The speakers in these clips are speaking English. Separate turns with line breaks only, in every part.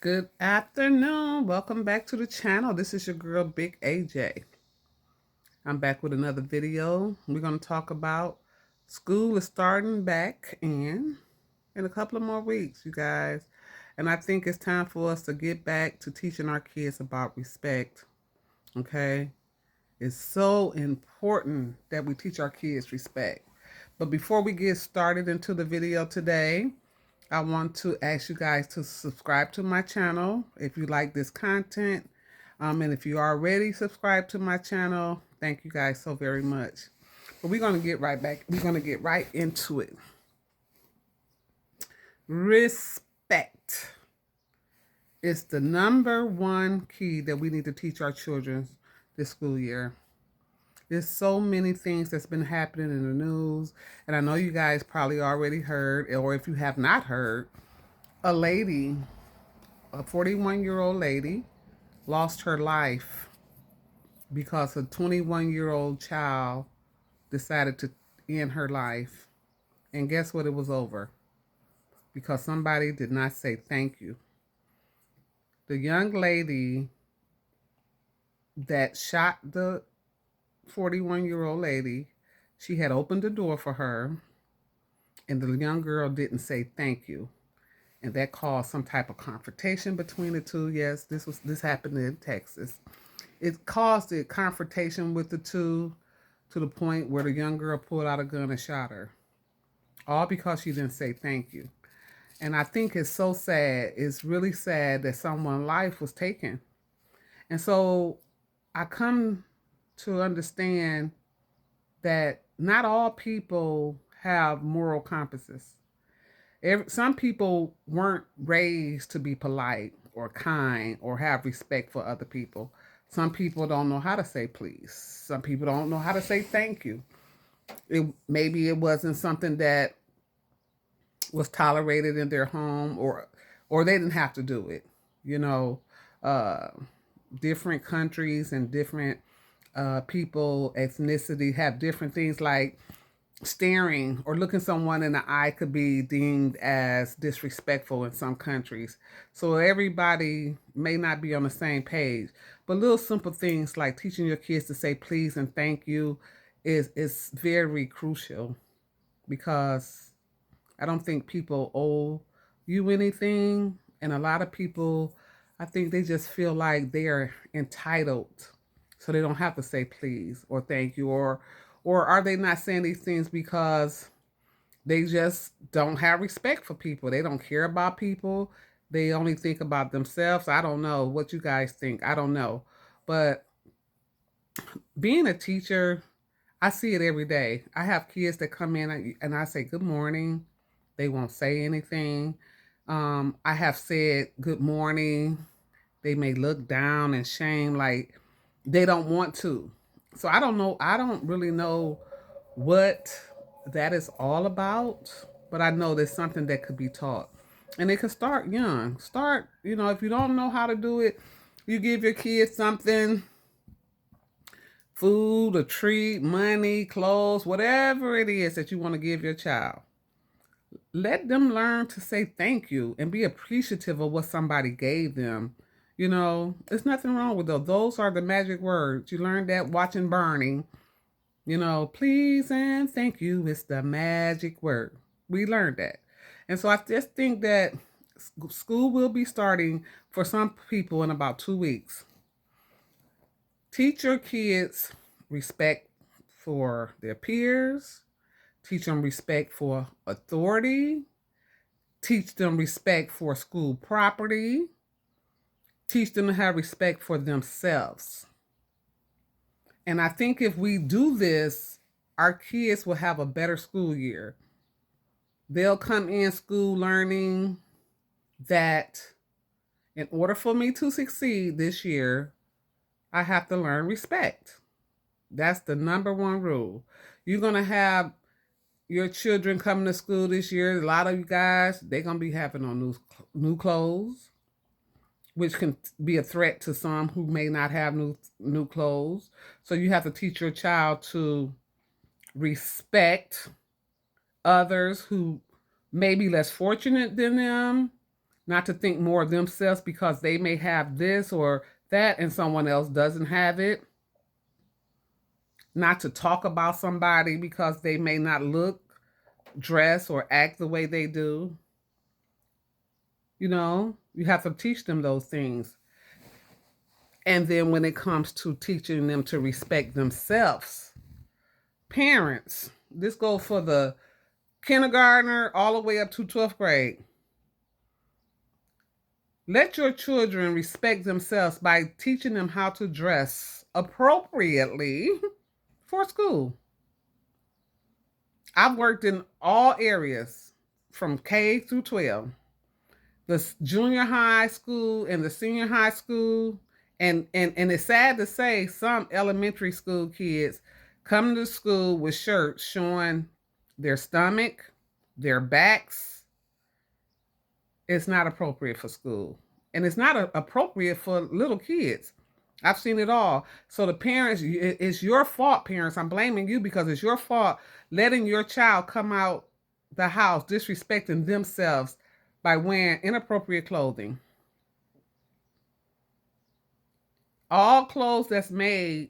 Good afternoon. Welcome back to the channel. This is your girl, Big AJ. I'm back with another video. We're going to talk about school is starting back in a couple of more weeks, you guys. And I think it's time for us to get back to teaching our kids about respect. Okay? It's so important that we teach our kids respect. But before we get started into the video today, I want to ask you guys to subscribe to my channel if you like this content. And if you already subscribed to my channel, thank you guys so very much. But we're going to get right back. We're going to get right into it. Respect is the number one key that we need to teach our children this school year. There's so many things that's been happening in the news, and I know you guys probably already heard, or if you have not heard, a lady, a 41-year-old lady, lost her life because a 21-year-old child decided to end her life. And guess what? It was over because somebody did not say thank you. The young lady that shot the 41-year-old lady, she had opened the door for her, and the young girl didn't say thank you. And that caused some type of confrontation between the two. Yes, this happened in Texas. It caused a confrontation with the two to the point where the young girl pulled out a gun and shot her. All because she didn't say thank you. And I think it's so sad. It's really sad that someone's life was taken. And so I come to understand that not all people have moral compasses. Some people weren't raised to be polite or kind or have respect for other people. Some people don't know how to say please. Some people don't know how to say thank you. Maybe it wasn't something that was tolerated in their home, or they didn't have to do it. You know, uh, different countries and different people, ethnicity have different things like staring or looking someone in the eye could be deemed as disrespectful in some countries. So everybody may not be on the same page. But little simple things like teaching your kids to say please and thank you is very crucial because I don't think people owe you anything. And a lot of people, I think they just feel like they're entitled. So they don't have to say please or thank you, or are they not saying these things because they just don't have respect for people? They don't care about people. They only think about themselves. I don't know what you guys think. I don't know. But being a teacher, I see it every day. I have kids that come in and I say good morning. They won't say anything. I have said good morning. They may look down in shame like they don't want to. So I don't know. I don't really know what that is all about, but I know there's something that could be taught. And it could start young. Start, if you don't know how to do it, you give your kids something, food, a treat, money, clothes, whatever it is that you want to give your child. Let them learn to say thank you and be appreciative of what somebody gave them. There's nothing wrong with those. Those are the magic words. You learned that watching Barney. Please and thank you is the magic word. We learned that. And so I just think that school will be starting for some people in about 2 weeks. Teach your kids respect for their peers. Teach them respect for authority. Teach them respect for school property. Teach them to have respect for themselves. And I think if we do this, our kids will have a better school year. They'll come in school learning that in order for me to succeed this year, I have to learn respect. That's the number one rule. You're going to have your children coming to school this year. A lot of you guys, they're going to be having on new clothes, which can be a threat to some who may not have new clothes. So you have to teach your child to respect others who may be less fortunate than them, not to think more of themselves because they may have this or that and someone else doesn't have it, not to talk about somebody because they may not look, dress, or act the way they do. You have to teach them those things. And then when it comes to teaching them to respect themselves, parents, this goes for the kindergartner all the way up to 12th grade. Let your children respect themselves by teaching them how to dress appropriately for school. I've worked in all areas from K through 12. The junior high school and the senior high school. And it's sad to say some elementary school kids come to school with shirts showing their stomach, their backs. It's not appropriate for school. And it's not appropriate for little kids. I've seen it all. So the parents, it's your fault, parents. I'm blaming you because it's your fault letting your child come out the house disrespecting themselves by wearing inappropriate clothing. All clothes that's made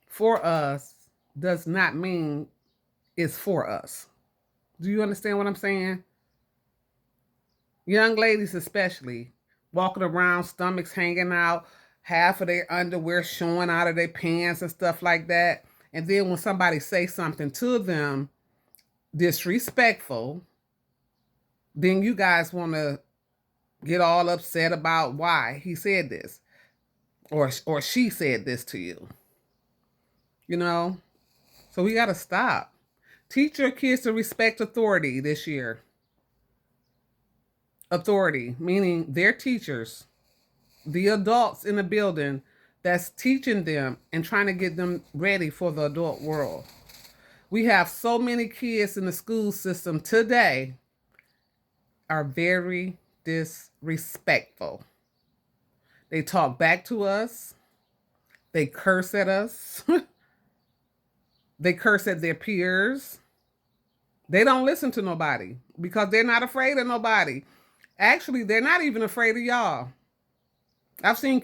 for us does not mean it's for us. Do you understand what I'm saying? Young ladies especially, walking around, stomachs hanging out, half of their underwear showing out of their pants and stuff like that. And then when somebody say something to them disrespectful, then you guys want to get all upset about why he said this or she said this to you. So we got to stop. Teach your kids to respect authority this year. Authority, meaning their teachers, the adults in the building that's teaching them and trying to get them ready for the adult world. We have so many kids in the school system today are very disrespectful. They talk back to us. They curse at us. They curse at their peers. They don't listen to nobody because they're not afraid of nobody. Actually, they're not even afraid of y'all. I've seen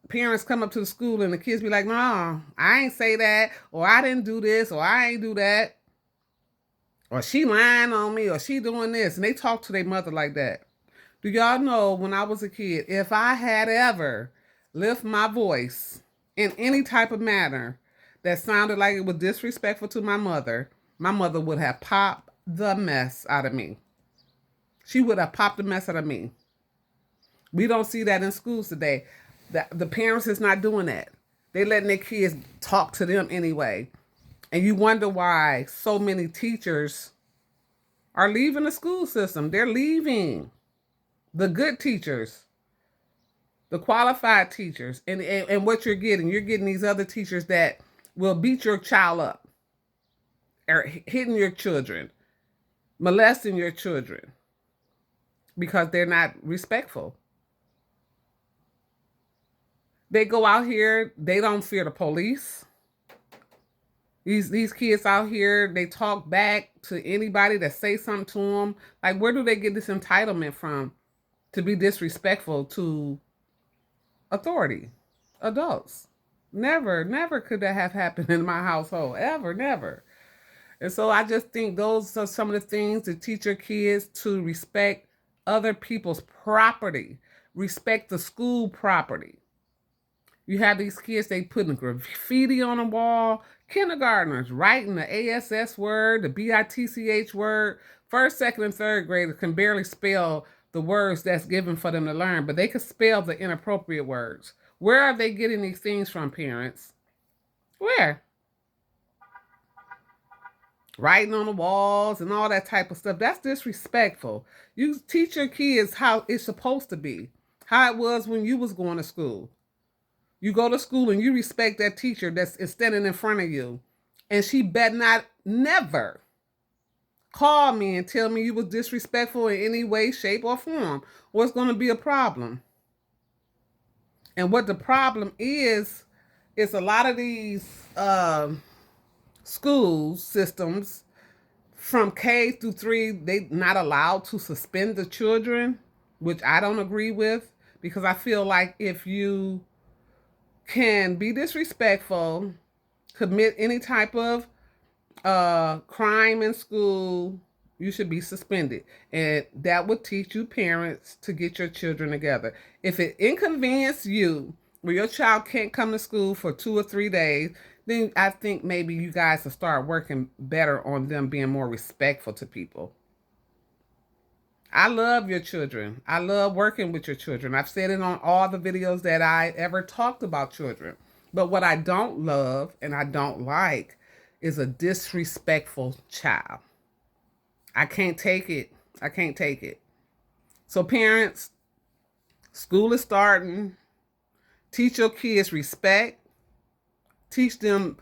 parents come up to the school and the kids be like, "No, I ain't say that," or "I didn't do this," or "I ain't do that," or "She lying on me," or "She doing this," and they talk to their mother like that. Do y'all know when I was a kid, if I had ever lift my voice in any type of manner that sounded like it was disrespectful to my mother would have popped the mess out of me. She would have popped the mess out of me. We don't see that in schools today. The parents is not doing that. They letting their kids talk to them anyway. And you wonder why so many teachers are leaving the school system. They're leaving. The good teachers, the qualified teachers, and what you're getting these other teachers that will beat your child up, or hitting your children, molesting your children, because they're not respectful. They go out here, they don't fear the police. These kids out here, they talk back to anybody that say something to them. Like, where do they get this entitlement from to be disrespectful to authority, adults? Never could that have happened in my household. Ever, never. And so I just think those are some of the things to teach your kids to respect other people's property, respect the school property. You have these kids, they putting graffiti on the wall, kindergartners writing the ASS word, the BITCH word. First, second, and third graders can barely spell the words that's given for them to learn, but they can spell the inappropriate words. Where are they getting these things from, parents? Where? Writing on the walls and all that type of stuff. That's disrespectful. You teach your kids how it's supposed to be, how it was when you was going to school. You go to school and you respect that teacher that's standing in front of you. And she better not never call me and tell me you was disrespectful in any way, shape, or form, or it's going to be a problem. And what the problem is a lot of these school systems from K through 3, they not allowed to suspend the children. which I don't agree with, because I feel like if you can be disrespectful, commit any type of crime in school, you should be suspended. And that would teach you parents to get your children together. If it inconveniences you where your child can't come to school for 2 or 3 days, then I think maybe you guys will start working better on them being more respectful to people. I love your children. I love working with your children. I've said it on all the videos that I ever talked about children. But what I don't love and I don't like is a disrespectful child. I can't take it. I can't take it. So, parents, school is starting. Teach your kids respect. Teach them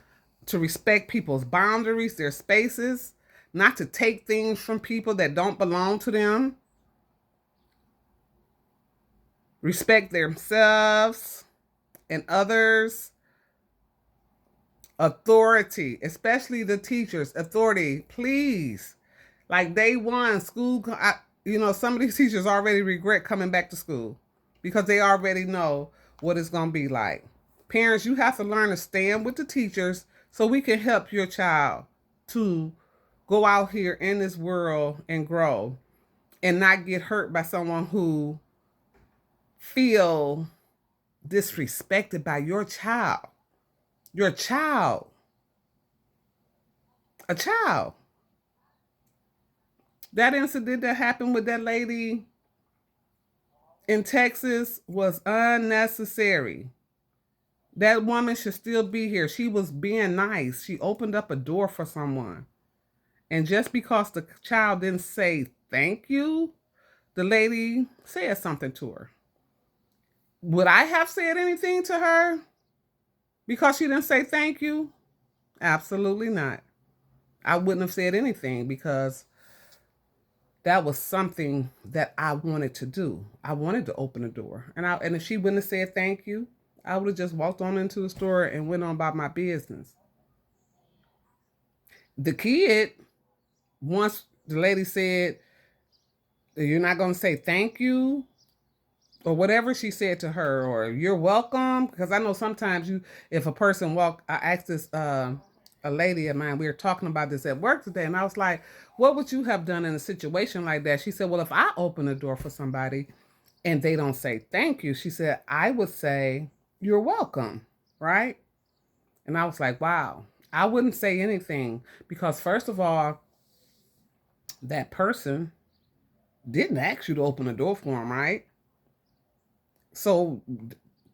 to respect people's boundaries, their spaces, not to take things from people that don't belong to them. Respect themselves and others. Authority, especially the teachers. Authority, please. Like day one, school, some of these teachers already regret coming back to school because they already know what it's going to be like. Parents, you have to learn to stand with the teachers so we can help your child to go out here in this world and grow and not get hurt by someone who feel disrespected by your child. Your child. A child. That incident that happened with that lady in Texas was unnecessary. That woman should still be here. She was being nice. She opened up a door for someone. And just because the child didn't say thank you, the lady said something to her. Would I have said anything to her because she didn't say thank you? Absolutely not. I wouldn't have said anything because that was something that I wanted to do. I wanted to open the door. And if she wouldn't have said thank you, I would have just walked on into the store and went on about my business. The kid, once the lady said, you're not going to say thank you, or whatever she said to her, or you're welcome, because I know sometimes if a person I asked this, a lady of mine, we were talking about this at work today, and I was like, what would you have done in a situation like that? She said, well, if I open the door for somebody and they don't say thank you, she said, I would say, you're welcome, right? And I was like, wow, I wouldn't say anything because first of all, that person didn't ask you to open the door for them, right? So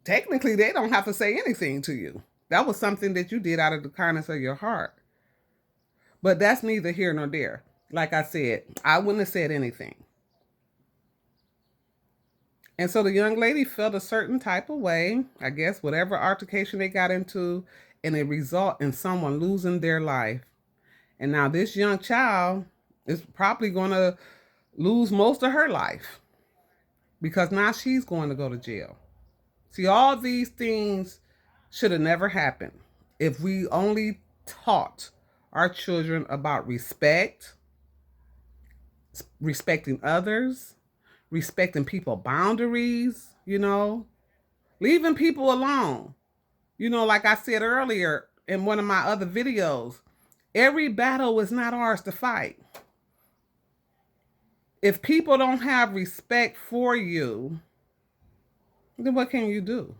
technically, they don't have to say anything to you. That was something that you did out of the kindness of your heart. But that's neither here nor there. Like I said, I wouldn't have said anything. And so the young lady felt a certain type of way, I guess, whatever altercation they got into, and it result in someone losing their life. And now this young child is probably going to lose most of her life because now she's going to go to jail. See, all these things should have never happened if we only taught our children about respect, respecting others, respecting people's boundaries, leaving people alone. Like I said earlier in one of my other videos, every battle is not ours to fight. If people don't have respect for you, then what can you do?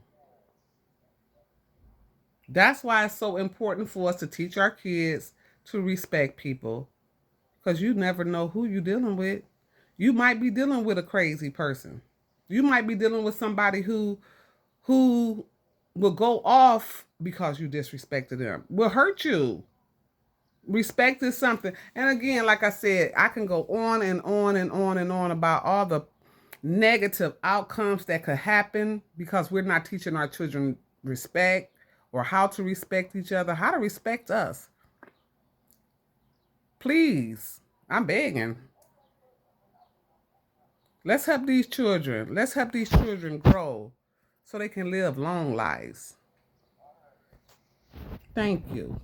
That's why it's so important for us to teach our kids to respect people, because you never know who you're dealing with. You might be dealing with a crazy person. You might be dealing with somebody who will go off because you disrespected them, will hurt you. Respect is something. And again, like I said, I can go on and on and on and on about all the negative outcomes that could happen because we're not teaching our children respect or how to respect each other, how to respect us. Please, I'm begging. Let's help these children. Let's help these children grow so they can live long lives. Thank you.